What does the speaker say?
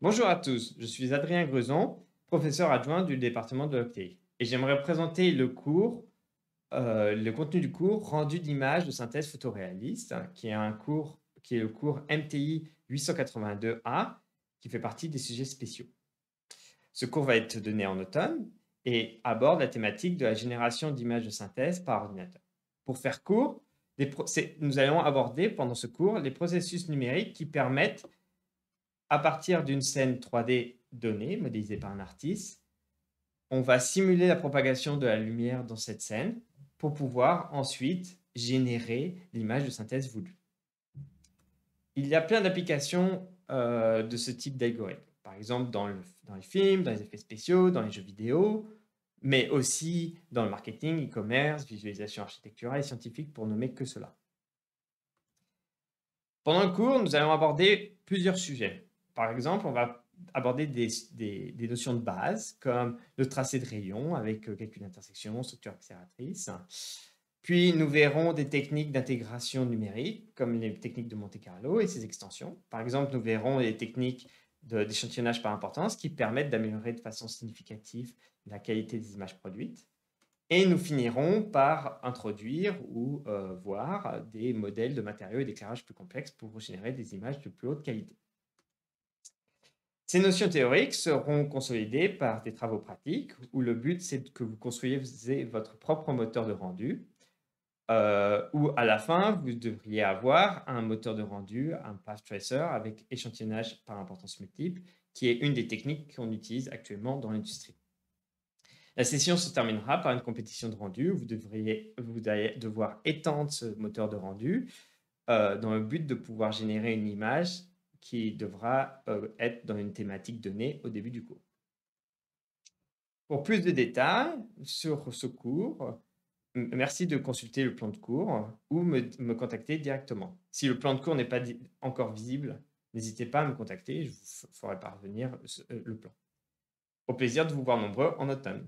Bonjour à tous, je suis Adrien Grezon, professeur adjoint du département de l'Octéi et j'aimerais présenter le contenu du cours rendu d'images de synthèse photoréaliste, qui est le cours MTI 882A, qui fait partie des sujets spéciaux. Ce cours va être donné en automne et aborde la thématique de la génération d'images de synthèse par ordinateur. Pour faire court, nous allons aborder pendant ce cours les processus numériques qui permettent, à partir d'une scène 3D donnée, modélisée par un artiste, on va simuler la propagation de la lumière dans cette scène pour pouvoir ensuite générer l'image de synthèse voulue. Il y a plein d'applications de ce type d'algorithme. Par exemple, dans les films, dans les effets spéciaux, dans les jeux vidéo, mais aussi dans le marketing, e-commerce, visualisation architecturale et scientifique, pour nommer que cela. Pendant le cours, nous allons aborder plusieurs sujets. Par exemple, on va aborder des notions de base, comme le tracé de rayons avec calcul d'intersection, structure accélératrice. Puis, nous verrons des techniques d'intégration numérique, comme les techniques de Monte-Carlo et ses extensions. Par exemple, nous verrons les techniques d'échantillonnage par importance qui permettent d'améliorer de façon significative la qualité des images produites. Et nous finirons par introduire ou voir des modèles de matériaux et d'éclairage plus complexes pour générer des images de plus haute qualité. Ces notions théoriques seront consolidées par des travaux pratiques où le but, c'est que vous construisiez votre propre moteur de rendu, où à la fin, vous devriez avoir un moteur de rendu, un path tracer avec échantillonnage par importance multiple, qui est une des techniques qu'on utilise actuellement dans l'industrie. La session se terminera par une compétition de rendu où vous allez devoir étendre ce moteur de rendu dans le but de pouvoir générer une image qui devra être dans une thématique donnée au début du cours. Pour plus de détails sur ce cours, merci de consulter le plan de cours ou me contacter directement. Si le plan de cours n'est pas encore visible, n'hésitez pas à me contacter, je vous ferai parvenir le plan. Au plaisir de vous voir nombreux en automne.